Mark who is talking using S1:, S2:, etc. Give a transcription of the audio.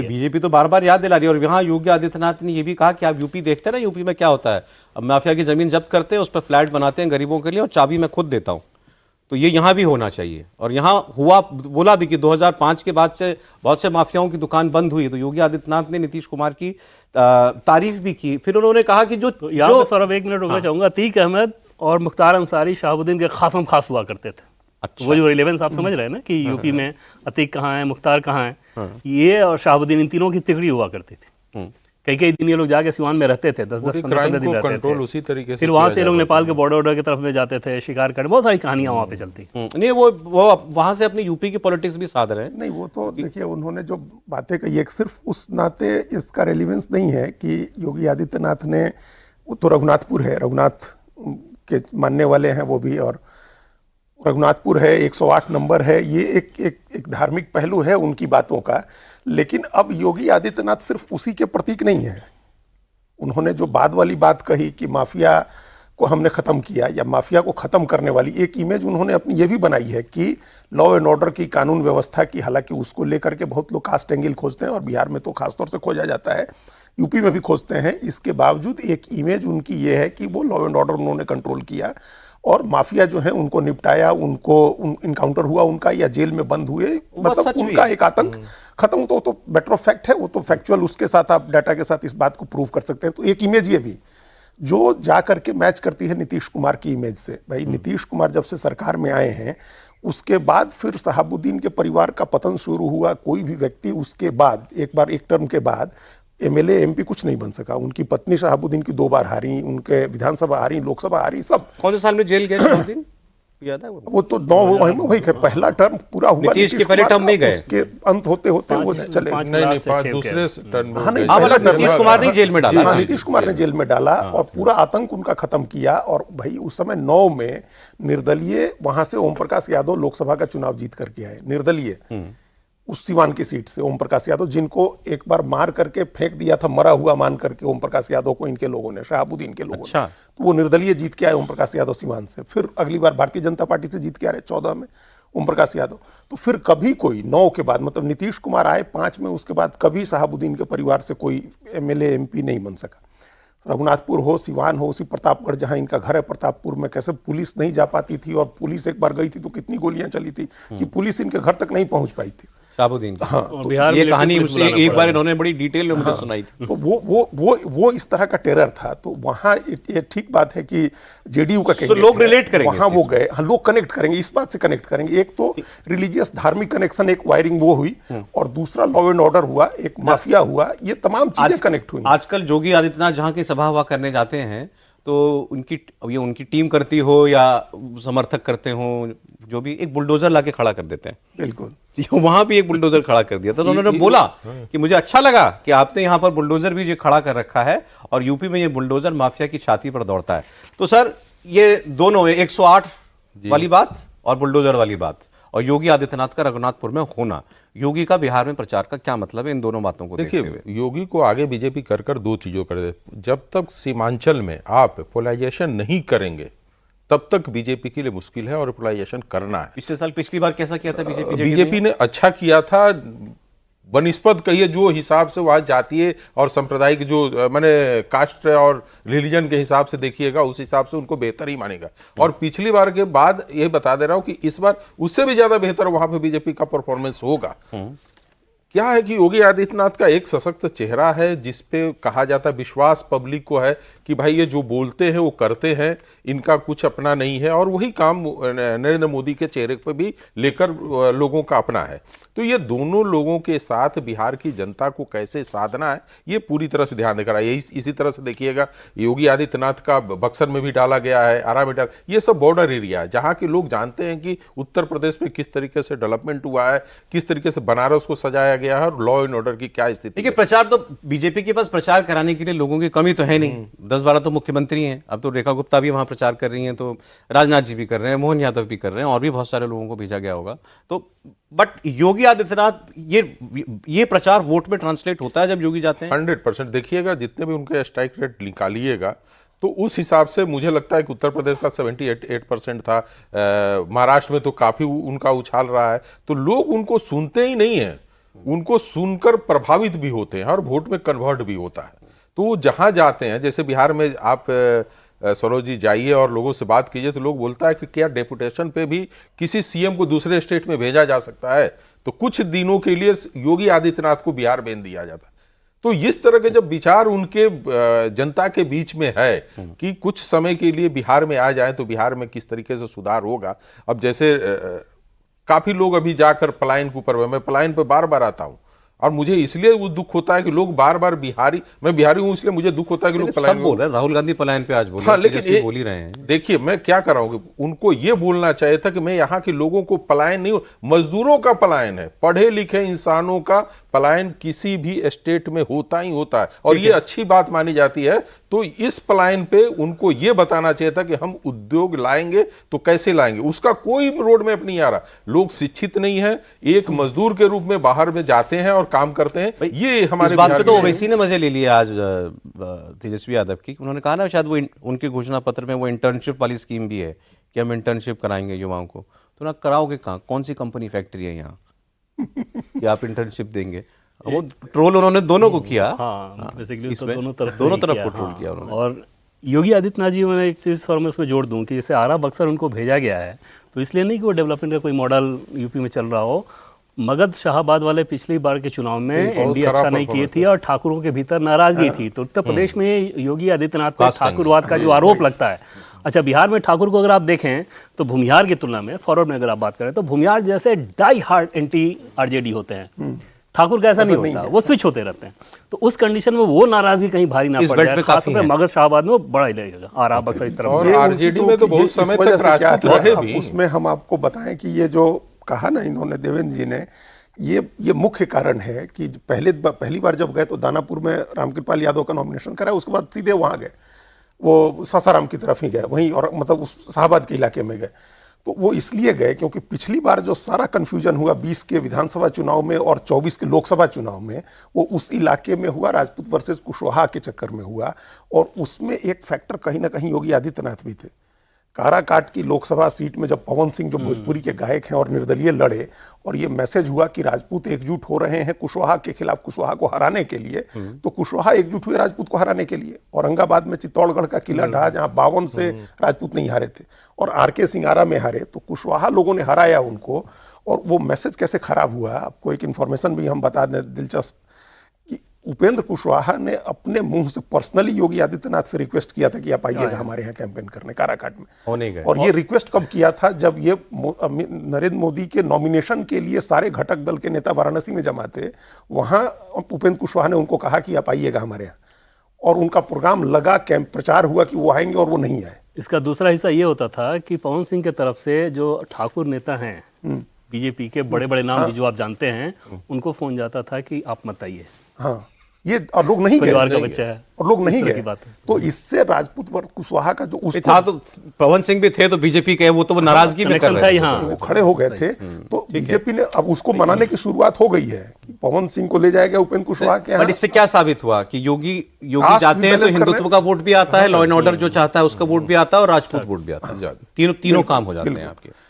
S1: BJP तो बार बार याद दिला रही है। और यहाँ योगी आदित्यनाथ ने ये भी कहा कि आप यूपी देखते हैं ना, यूपी में क्या होता है, अब माफिया की जमीन जब्त करते हैं, उस पर फ्लैट बनाते हैं गरीबों के लिए और चाबी मैं खुद देता हूँ। तो ये यहाँ भी होना चाहिए। और यहाँ हुआ, बोला भी कि 2005 के बाद से बहुत से माफियाओं की दुकान बंद हुई। तो योगी आदित्यनाथ ने नीतीश कुमार की तारीफ भी की। फिर उन्होंने कहा कि जो
S2: यहाँ पे सौरभ एक मिनट रुकना चाहूंगा। अतीक अहमद और मुख्तार अंसारी शहाबुद्दीन के खासम खास हुआ करते थे।
S1: अच्छा।
S2: वो जो रिलेवेंस आप समझ रहे हैं ना कि यूपी में अतीक कहाँ है, मुख्तार कहाँ है, ये और शहाबुद्दीन, इन तीनों की तिगड़ी हुआ करती थी। कई कई दिन ये लोग जाके सिवान में रहते थे, 10-15 दिन रहते थे।
S3: उसी तरीके से
S2: फिर वहां से लोग नेपाल के बॉर्डर की तरफ में जाते थे, शिकार करने, बहुत सारी कहानियां वहां पे चलती।
S1: नहीं, वो वहां से अपनी यूपी की पॉलिटिक्स भी साध रहे हैं।
S4: नहीं, वो तो देखिए उन्होंने जो बातें कही, एक सिर्फ उस नाते इसका रेलिवेंस नहीं है कि योगी आदित्यनाथ ने, वो तो रघुनाथपुर है, रघुनाथ के मानने वाले हैं वो भी, और रघुनाथपुर है, 108 नंबर है, ये एक धार्मिक पहलू है उनकी बातों का। लेकिन अब योगी आदित्यनाथ सिर्फ उसी के प्रतीक नहीं है। उन्होंने जो बाद वाली बात कही कि माफिया को हमने ख़त्म किया, या माफिया को ख़त्म करने वाली एक इमेज उन्होंने अपनी ये भी बनाई है कि लॉ एंड ऑर्डर की, कानून व्यवस्था की, हालांकि उसको लेकर के बहुत लोग कास्ट एंगल खोजते हैं और बिहार में तो खासतौर से खोजा जाता है, यूपी में भी खोजते हैं। इसके बावजूद एक इमेज उनकी ये है कि वो लॉ एंड ऑर्डर उन्होंने कंट्रोल किया और माफिया जो है उनको निपटाया, उनको इनकाउंटर हुआ उनका, या जेल में बंद हुए, मतलब उनका एक आतंक खत्म। तो मैटर ऑफ फैक्ट है, वो तो फैक्चुअल, उसके साथ आप डाटा के साथ इस बात को प्रूव कर सकते हैं। तो एक इमेज ये भी जो जा करके मैच करती है नीतीश कुमार की इमेज से। भाई नीतीश कुमार जब से सरकार में आए हैं, उसके बाद फिर शहाबुद्दीन के परिवार का पतन शुरू हुआ। कोई भी व्यक्ति उसके बाद, एक बार एक टर्म के बाद एमएलए एमपी कुछ नहीं बन सका। उनकी पत्नी शहाबुद्दीन की 2 बार हारी, उनके विधानसभा हारी, लोकसभा हारी, सब।
S1: कौन से साल में जेल गए शहाबुद्दीन? याद है
S4: वो तो 9 वही पहला टर्म पूरा हुआ,
S1: नीतीश के पहले टर्म में गए,
S4: उसके अंत होते होते वो चले।
S3: नहीं, दूसरे टर्म में।
S1: नीतीश कुमार ने जेल में डाला।
S4: हाँ, नीतीश कुमार ने जेल में डाला और पूरा आतंक उनका खत्म किया। और भाई उस समय 9 में निर्दलीय वहां से ओम प्रकाश यादव लोकसभा का चुनाव जीत करके आए, निर्दलीय, उस सिवान की सीट से ओम प्रकाश यादव, जिनको एक बार मार करके फेंक दिया था, मरा हुआ मान करके ओम प्रकाश यादव को इनके लोगों ने, शहाबुद्दीन के लोगों ने। तो वो निर्दलीय जीत के आए ओम प्रकाश यादव सिवान से। फिर अगली बार भारतीय जनता पार्टी से जीत के आ रहे 14 में ओम प्रकाश यादव। तो फिर कभी कोई 9 के बाद, मतलब नीतीश कुमार आए 5 में, उसके बाद कभी शहाबुद्दीन के परिवार से कोई एमएलए एमपी नहीं बन सका। रघुनाथपुर हो, सिवान हो, उसी प्रतापगढ़ जहां इनका घर है, प्रतापपुर में कैसे पुलिस नहीं जा पाती थी, और पुलिस एक बार गई थी तो कितनी गोलियां चली थी कि पुलिस इनके घर तक नहीं पहुंच पाई थी
S1: शहाबुद्दीन।
S4: हाँ,
S1: तो ये कहानी मुझे एक बार इन्होंने बड़ी डिटेल में मुझे सुनाई थी।
S4: तो वो इस तरह का टेरर था। तो वहाँ ये ठीक बात है कि जेडीयू का
S1: लोग रिलेट करेंगे,
S4: वहाँ वो गए, हाँ, लोग कनेक्ट करेंगे, इस बात से कनेक्ट करेंगे। एक तो रिलीजियस धार्मिक कनेक्शन, एक वायरिंग वो हुई, और दूसरा लॉ एंड ऑर्डर हुआ, एक माफिया हुआ, ये तमाम चीजें कनेक्ट हुई।
S1: आजकल योगी आदित्यनाथ जहाँ की सभा हुआ करने जाते हैं तो उनकी टीम करती हो या समर्थक करते हो, जो भी, एक बुलडोजर लाके खड़ा कर देते हैं।
S4: बिल्कुल,
S1: वहां भी एक बुलडोजर खड़ा कर दिया था। तो उन्होंने बोला कि मुझे अच्छा लगा कि आपने यहाँ पर बुलडोजर भी जो खड़ा कर रखा है, और यूपी में ये बुलडोजर माफिया की छाती पर दौड़ता है। तो सर, ये दोनों 108 वाली बात और बुलडोजर वाली बात, और योगी आदित्यनाथ का रघुनाथपुर में होना, योगी का बिहार में प्रचार का क्या मतलब है इन दोनों बातों को देखते हुए?
S3: देखिए, योगी को आगे बीजेपी कर 2 चीजों कर दे। जब तक सीमांचल में आप पोलराइजेशन नहीं करेंगे, तब तक बीजेपी के लिए मुश्किल है, और पोलराइजेशन करना है।
S1: पिछली बार कैसा किया था
S3: बीजेपी ने? अच्छा किया था बनिस्पत कहिए जो हिसाब से वहाँ जातीय और सांप्रदायिक, जो माने कास्ट और रिलीजन के हिसाब से देखिएगा, उस हिसाब से उनको बेहतर ही मानेगा। और पिछली बार के बाद ये बता दे रहा हूं कि इस बार उससे भी ज्यादा बेहतर वहां पे बीजेपी का परफॉर्मेंस होगा। क्या है कि योगी आदित्यनाथ का एक सशक्त चेहरा है, जिसपे कहा जाता है, विश्वास पब्लिक को है कि भाई ये जो बोलते हैं वो करते हैं, इनका कुछ अपना नहीं है, और वही काम नरेंद्र मोदी के चेहरे पे भी लेकर लोगों का अपना है। तो ये दोनों लोगों के साथ बिहार की जनता को कैसे साधना है, ये पूरी तरह से ध्यान देकर आइए। इसी तरह से देखिएगा, योगी आदित्यनाथ का बक्सर में भी डाला गया है, आरा में डाला, ये सब बॉर्डर एरिया है जहाँ के लोग जानते हैं कि उत्तर प्रदेश में किस तरीके से डेवलपमेंट हुआ है, किस तरीके से बनारस को सजाया गया है, और लॉ एंड ऑर्डर की क्या स्थिति है।
S1: प्रचार तो बीजेपी के पास प्रचार कराने के लिए लोगों की कमी तो है नहीं। 10-12 तो मुख्यमंत्री हैं, अब तो रेखा गुप्ता भी वहां प्रचार कर रही हैं, तो राजनाथ जी भी कर रहे हैं, मोहन यादव भी कर रहे हैं, और भी बहुत सारे लोगों को भेजा गया होगा। तो बट योगी आदित्यनाथ, ये प्रचार वोट में ट्रांसलेट होता है जब योगी जाते हैं?
S3: 100% देखिएगा, जितने भी उनके स्ट्राइक रेट निकालिएगा, तो उस हिसाब से मुझे लगता है कि उत्तर प्रदेश का 78% था, महाराष्ट्र में तो काफी उनका उछाल रहा है। तो लोग उनको सुनते ही नहीं है, उनको सुनकर प्रभावित भी होते हैं और वोट में कन्वर्ट भी होता है। तो वो जहां जाते हैं, जैसे बिहार में आप सरोज जी जाइए और लोगों से बात कीजिए तो लोग बोलता है कि क्या डेपुटेशन पे भी किसी सीएम को दूसरे स्टेट में भेजा जा सकता है? तो कुछ दिनों के लिए योगी आदित्यनाथ को बिहार भेज दिया जाता है। तो इस तरह के जब विचार उनके जनता के बीच में है कि कुछ समय के लिए बिहार में आ जाए तो बिहार में किस तरीके से सुधार होगा। अब जैसे काफी लोग अभी जाकर पलायन के ऊपर, मैं पलायन पे बार बार आता हूं और मुझे इसलिए वो दुख होता है कि लोग बार बार मैं बिहारी हूं इसलिए मुझे दुख होता है कि लोग पलायन
S1: बोल रहे हैं, राहुल गांधी पलायन पे आज बोल रहे
S3: हाँ,
S1: हैं,
S3: लेकिन
S1: तेजस्वी बोल ही रहे हैं।
S3: देखिए मैं क्या कर रहा हूं कि उनको ये बोलना चाहिए था कि मैं यहाँ के लोगों को पलायन नहीं, मजदूरों का पलायन है, पढ़े लिखे इंसानों का पलायन किसी भी स्टेट में होता ही होता है और ये अच्छी बात मानी जाती है। तो इस पलायन पे उनको ये बताना चाहिए था कि हम उद्योग लाएंगे तो कैसे लाएंगे, उसका कोई रोड मैप नहीं आ रहा। लोग शिक्षित नहीं है, एक मजदूर के रूप में बाहर में जाते हैं और काम करते हैं। ये हमारे
S1: इस बात पे
S3: बिहार
S1: तो
S3: में
S1: ओवैसी ने मजे ले लिया आज तेजस्वी यादव की। उन्होंने कहा ना शायद वो उनके घोषणा पत्र में वो इंटर्नशिप वाली स्कीम भी है कि हम इंटर्नशिप कराएंगे युवाओं को। तो ना कराओगे कहाँ, कौन सी कंपनी फैक्ट्री है यहाँ कि आप इंटर्नशिप देंगे? वो ट्रोल उन्होंने दोनों को किया।
S2: हाँ, बेसिकली
S1: इसमें
S2: दोनों तरफ
S1: को ट्रोल किया उन्होंने।
S2: और योगी आदित्यनाथ जी, मैंने एक चीज़ और मैं उसमें जोड़ दूं कि जैसे आरा बक्सर उनको भेजा गया है तो इसलिए नहीं कि वो डेवलपमेंट का कोई मॉडल यूपी में चल रहा हो। मगध शाहबाद वाले पिछली बार के चुनाव में एनडीए अच्छा नहीं किए थी और ठाकुरों के भीतर नाराजगी थी। तो उत्तर प्रदेश में योगी आदित्यनाथ पर ठाकुरवाद का जो आरोप लगता है, अच्छा बिहार में ठाकुर को अगर आप देखें तो भूमिहार की तुलना में, फॉरवर्ड में अगर आप बात करें तो भूमिहार जैसे डाई हार्ड एंटी आरजेडी होते हैं, ठाकुर का ऐसा नहीं होता, वो स्विच होते रहते हैं। तो उस कंडीशन में वो नाराजगी कहीं भारी ना पड़ जाए, खासतौर पे मगध शाहबाद में वो बड़ा ही लगेगा। आरा बक्सर इस तरफ
S3: और आरजेडी में तो बहुत समय तक राजपूत रहे भी।
S4: उसमें हम आपको बताएं कि ये जो कहा ना इन्होंने, देवेंद्र जी ने, ये मुख्य कारण है कि पहली बार जब गए तो दानापुर में रामकृपाल यादव का नॉमिनेशन कराया, उसके बाद सीधे वहां गए, वो सासाराम की तरफ ही गए वहीं, और मतलब उस शाहबाद के इलाके में गए। तो वो इसलिए गए क्योंकि पिछली बार जो सारा कन्फ्यूजन हुआ 20 के विधानसभा चुनाव में और 24 के लोकसभा चुनाव में, वो उस इलाके में हुआ, राजपूत वर्सेस कुशवाहा के चक्कर में हुआ। और उसमें एक फैक्टर कहीं ना कहीं योगी आदित्यनाथ भी थे। काराकाट की लोकसभा सीट में जब पवन सिंह जो भोजपुरी के गायक हैं और निर्दलीय लड़े और ये मैसेज हुआ कि राजपूत एकजुट हो रहे हैं कुशवाहा के खिलाफ, कुशवाहा को हराने के लिए, तो कुशवाहा एकजुट हुए राजपूत को हराने के लिए। औरंगाबाद में चित्तौड़गढ़ का किला ढहा जहां 52 से राजपूत नहीं हारे थे और आरके सिंगारा में हारे, तो कुशवाहा लोगों ने हराया उनको। और वो मैसेज कैसे खराब हुआ, आपको एक इन्फॉर्मेशन भी हम बता दें दिलचस्प, उपेंद्र कुशवाहा ने अपने मुंह से पर्सनली योगी आदित्यनाथ से रिक्वेस्ट किया था कि आप आइएगा हमारे यहाँ कैंपेन करने काराकाट में। और ये रिक्वेस्ट कब किया था, जब ये नरेंद्र मोदी के नॉमिनेशन के लिए सारे घटक दल के नेता वाराणसी में जमा थे, वहां उपेंद्र कुशवाहा ने उनको कहा कि आप आइएगा हमारे यहाँ, और उनका प्रोग्राम लगा, कैंप प्रचार हुआ कि वो आएंगे और वो नहीं आए।
S2: इसका दूसरा हिस्सा ये होता था कि पवन सिंह के तरफ से जो ठाकुर नेता हैं बीजेपी के बड़े बड़े नाम जो आप जानते हैं, उनको फोन जाता था कि आप मत आइए।
S4: हाँ, ये और लोग नहीं गए,
S2: परिवार का बच्चा है
S4: और लोग नहीं
S2: इस तरह की
S4: गए।
S2: बात है।
S4: तो इससे राजपूत वर्ग कुशवाहा का जो उस
S1: था, तो पवन सिंह भी थे तो बीजेपी के, वो तो नाराजगी में कर रहे थे,
S4: वो खड़े हो गए थे। तो बीजेपी ने अब उसको मनाने की शुरुआत हो गई है कि पवन सिंह को ले जाएगा उपेंद्र कुशवाहा के यहाँ।
S1: बट इससे क्या साबित हुआ कि योगी जाते हैं तो हिंदुत्व का वोट भी आता है, लॉ एंड ऑर्डर जो चाहता है उसका वोट भी आता है और राजपूत वोट भी आता है, तीनों काम हो जाते हैं आपके।